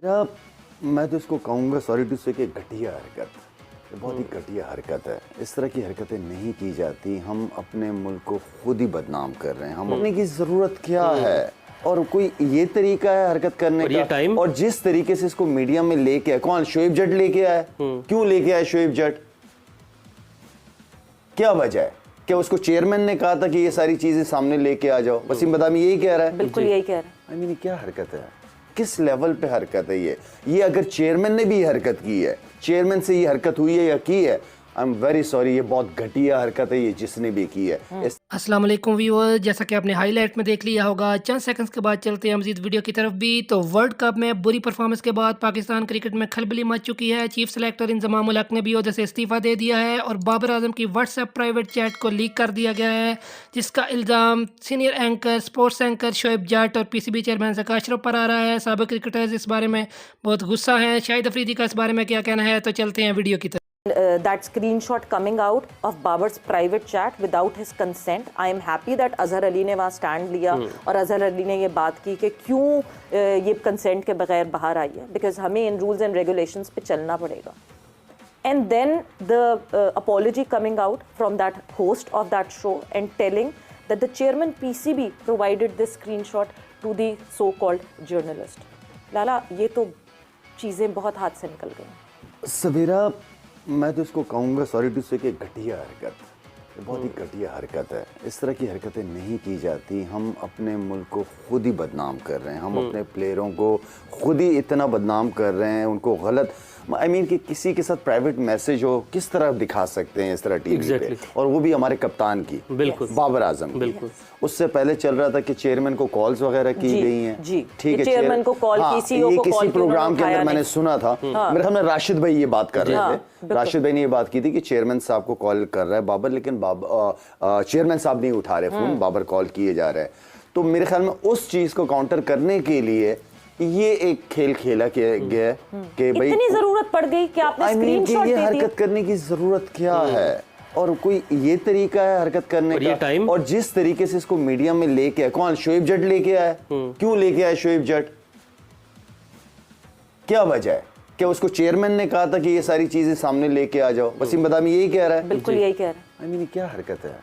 मैं तो इसको कहूँगा सॉरी टू से कि घटिया हरकत, बहुत ही घटिया हरकत है। इस तरह की हरकतें नहीं की जाती। हम अपने मुल्क को खुद ही बदनाम कर रहे हैं। हम अपने की ज़रूरत क्या है और कोई ये तरीका है हरकत करने का। और जिस तरीके से इसको मीडिया में लेके आए, कौन शोएब जट लेके आया, क्यों लेके आए शोएब जट, क्या वजह है? क्या उसको चेयरमैन ने कहा था कि ये सारी चीजें सामने लेके आ जाओ? वसीम बदामी यही कह रहा है। बिल्कुल यही कह रहा है। आई मीन क्या हरकत है, किस लेवल पे हरकत है ये अगर चेयरमैन ने भी हरकत की है, चेयरमैन से ये हरकत हुई है या की है, आई एम वेरी सॉरी, ये बहुत घटिया हरकत है ये जिसने भी की है। अस्सलाम वालेकुम व्यूअर, जैसा कि आपने हाईलाइट में देख लिया होगा, चंद सेकंड्स के बाद चलते हैं मजीद वीडियो की तरफ भी। तो वर्ल्ड कप में बुरी परफॉर्मेंस के बाद पाकिस्तान क्रिकेट में खलबली मच चुकी है। चीफ सेलेक्टर इंजमाम उल हक ने भी ओहदे से इस्तीफ़ा दे दिया है और बाबर आजम की व्हाट्सएप प्राइवेट चैट को लीक कर दिया गया है, जिसका इल्ज़ाम senior anchor sports anchor Shoaib Jatt और पीसीबी चेयरमैन ज़का अशरफ पर आ रहा है। साबिक़ क्रिकेटर्स इस बारे में बहुत गुस्सा हैं। शाहिद अफरीदी का इस बारे में क्या कहना है, तो चलते हैं वीडियो की तरफ। That screenshot coming out of Babar's private chat without his consent. I am happy that Azhar Ali ने वहाँ स्टैंड लिया और अजहर अली ने ये बात की कि क्यों ये कंसेंट के बगैर बाहर आई है, बिकॉज हमें इन रूल्स एंड रेगुलेशंस पे चलना पड़ेगा. And then the apology coming out from that host of that show and telling that the chairman PCB provided this screenshot to the so-called journalist. लाला, ये तो चीज़ें बहुत हाथ से निकल गई. सवेरा, मैं तो इसको कहूँगा सॉरी टू से कि घटिया हरकत, बहुत ही घटिया हरकत है। इस तरह की हरकतें नहीं की जाती। हम अपने मुल्क को खुद ही बदनाम कर रहे हैं। हम अपने प्लेयरों को खुद ही इतना बदनाम कर रहे हैं, उनको गलत आई मीन कि किसी के साथ प्राइवेट मैसेज हो किस तरह दिखा सकते हैं इस तरह टीवी पे, और वो भी हमारे कप्तान की, बिल्कुल बाबर आजम की। उससे पहले चल रहा था कि चेयरमैन को कॉल्स वगैरह की गई हैं, ठीक है, चेयरमैन को कॉल की, सीईओ को कॉल, किसी प्रोग्राम के अंदर मैंने सुना था, मेरे ख्याल में राशिद भाई ये बात कर रहे थे, राशिद भाई ने ये बात की थी कि चेयरमैन साहब को कॉल कर रहा है बाबर, लेकिन चेयरमैन साहब नहीं उठा रहे फोन, बाबर कॉल किए जा रहे हैं। तो मेरे ख्याल में उस चीज को काउंटर करने के लिए ये एक खेल खेला गया कि भाई इतनी जरूरत पड़ गई कि आपने स्क्रीनशॉट दे दिया। हरकत करने की जरूरत क्या है और कोई ये तरीका है हरकत करने का, और जिस तरीके से इसको मीडिया में लेके आए, कौन शोएब जट लेके आया, क्यों लेके आए शोएब जट, क्या वजह है? क्या उसको चेयरमैन ने कहा था कि ये सारी चीजें सामने लेके आ जाओ? वसीम बदामी यही कह रहा है। बिल्कुल यही कह रहा है। आई मीन क्या हरकत है,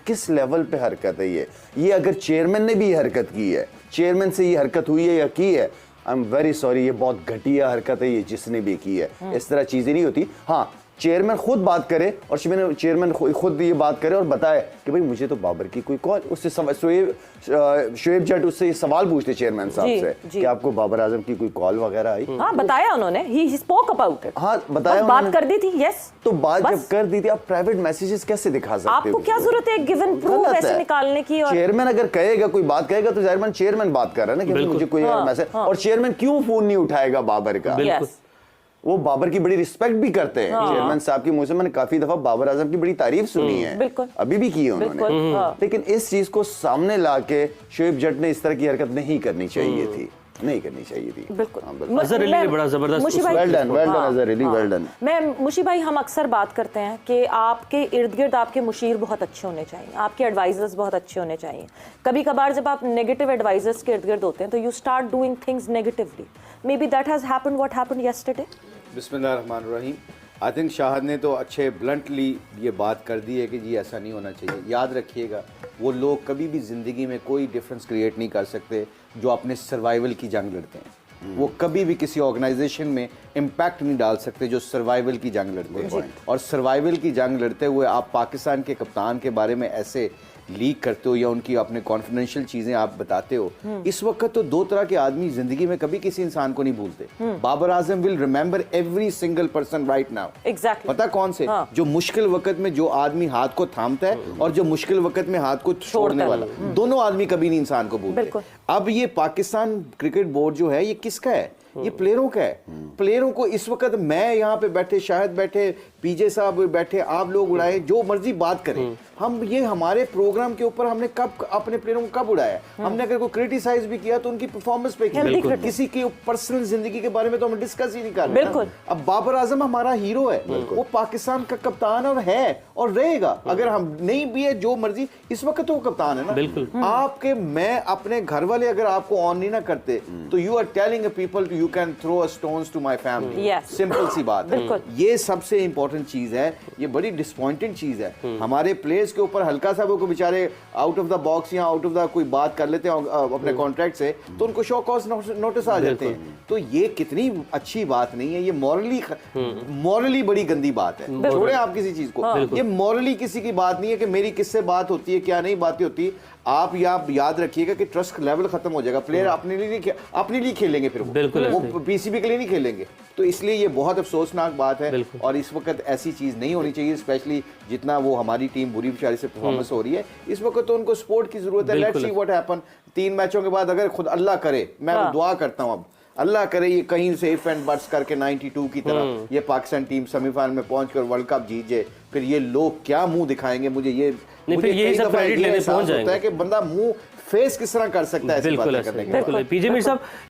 किस लेवल पे हरकत है ये अगर चेयरमैन ने भी हरकत की है, चेयरमैन से ये हरकत हुई है या की है, आई एम वेरी सॉरी, ये बहुत घटिया हरकत है ये जिसने भी की है। इस तरह चीजें नहीं होती। हाँ, चेयरमैन खुद बात करे और चेयरमैन खुद ये बात करे और बताए कि भाई मुझे तो बाबर की कोई कॉल, उससे शोएब जट उससे सवाल पूछते चेयरमैन साहब से कि आपको बाबर आजम की कोई कॉल वगैरह आई? हाँ, बताया उन्होंने, ही स्पोक अबाउट इट। हाँ, बताया, बात कर दी थी। यस, तो बात जब कर दी थी, आप प्राइवेट मैसेजेस कैसे दिखा सकते हो? आपको क्या जरूरत है गिवन प्रूफ ऐसे निकालने की? और चेयरमैन अगर कहेगा, कोई बात कहेगा तो चेयरमैन बात कर रहा है ना कि मुझे कोई मैसेज, और चेयरमैन क्यों फोन नहीं उठाएगा बाबर का? वो बाबर की बड़ी रिस्पेक्ट भी करते हैं। चेयरमैन साहब की मुंह से मैंने काफी दफा बाबर आजम की बड़ी तारीफ सुनी है, अभी भी की है उन्होंने, लेकिन इस चीज को सामने लाके शोएब जट ने इस तरह की हरकत नहीं करनी चाहिए थी, नहीं करनी चाहिए थी। अजहर अली ने बड़ा जबरदस्त, well done Azhar Ali, well done. मैं मुशी भाई, हम अक्सर बात करते हैं कि आपके इर्द गिर्द आपके मुशीर बहुत अच्छे होने चाहिए, आपके एडवाइजर्स बहुत अच्छे होने चाहिए। कभी कभार जब आप नेगेटिव एडवाइजर्स के इर्द गिर्द होते हैं तो you start doing things negatively. May be that has happened what happened yesterday. बिस्मिल्लाहिर्रहमानिर्रहीम। आई थिंक शाहद ने तो अच्छे ब्लंटली ये बात कर दी है कि जी ऐसा नहीं होना चाहिए। याद रखिएगा, वो लोग कभी भी ज़िंदगी में कोई डिफरेंस क्रिएट नहीं कर सकते जो अपने सर्वाइवल की जंग लड़ते हैं। वो कभी भी किसी ऑर्गेनाइजेशन में इम्पैक्ट नहीं डाल सकते जो सर्वाइवल की जंग लड़ते हैं। और सर्वाइवल की जंग लड़ते हुए आप पाकिस्तान के कप्तान के बारे में ऐसे लीक करते हो या उनकी अपने कॉन्फिडेंशियल चीजें आप बताते हो। इस वक्त तो दो तरह के आदमी जिंदगी में कभी किसी इंसान को नहीं भूलते। Babar Azam will remember every single person right now. Exactly. पता कौन से? जो मुश्किल वक्त में जो आदमी हाथ को थामता है और जो मुश्किल वक्त में हाथ को छोड़ने वाला, दोनों आदमी कभी नहीं इंसान को भूलते। अब ये पाकिस्तान क्रिकेट बोर्ड जो है ये किसका है? ये प्लेयरों का है। प्लेयरों को इस वक्त मैं यहाँ पे बैठे, शायद बैठे, पीजे साहब बैठे, आप लोग उड़ाए, जो मर्जी बात करें, हम ये हमारे प्रोग्राम के ऊपर हमने कब अपने प्लेयरों को कब उड़ाया? हमने अगर कोई क्रिटिसाइज भी किया तो उनकी परफॉर्मेंस पे किया, किसी की पर्सनल जिंदगी के बारे में तो हम डिस्कस ही नहीं कर रहे। अब बाबर आजम हमारा हीरो है, वो पाकिस्तान का कप्तान और है और रहेगा। अगर हम नहीं भी है जो मर्जी, इस वक्त तो वो कप्तान है ना। आपके मैं अपने घर वाले अगर आपको ऑन नहीं ना करते तो you are telling people you can throw stones to my family. Yes. Simple सी बात है। बिल्कुल। ये सबसे इंपॉर्टेंट चीज है, ये बड़ी डिसअपॉइंटिंग चीज है। हमारे प्लेयर्स के ऊपर हल्का सा वो बेचारे आउट ऑफ द बॉक्स या आउट ऑफ द कोई बात कर लेते हैं अपने कॉन्ट्रैक्ट से, तो उनको शो कॉज नोटिस आ जाते हैं। तो ये कितनी अच्छी बात नहीं है, ये मॉरली बड़ी गंदी बात है। छोड़े आप किसी चीज को, ये मॉरली किसी की बात नहीं है कि मेरी किससे बात होती है क्या नहीं बातें होती। आप याद रखिएगा कि ट्रस्ट लेवल खत्म हो जाएगा। प्लेयर अपने लिए खेलेंगे, फिर वो पीसीबी के लिए नहीं खेलेंगे। तो इसलिए ये बहुत अफसोसनाक बात है और इस वक्त ऐसी चीज नहीं होनी चाहिए, स्पेशली जितना वो हमारी टीम बुरी बेचारी से परफॉर्मेंस हो रही है इस वक्त। तो उनको सपोर्ट की जरूरत है। Let's see what happen. 3 मैचों के बाद अगर खुद अल्लाह करे, मैं दुआ करता हूं अब अल्लाह करे ये कहीं से इफ एंड बट्स करके 92 की तरह ये पाकिस्तान टीम सेमीफाइनल में पहुंचकर वर्ल्ड कप जीत जाए, फिर ये लोग क्या मुंह दिखाएंगे मुझे ये यही सब क्रेडिट लेने पहुंच जाएंगे कि बंदा मुंह फेस किस तरह कर सकता है ऐसी बातें करने के बाद। बिल्कुल। पीजे मीर साहब,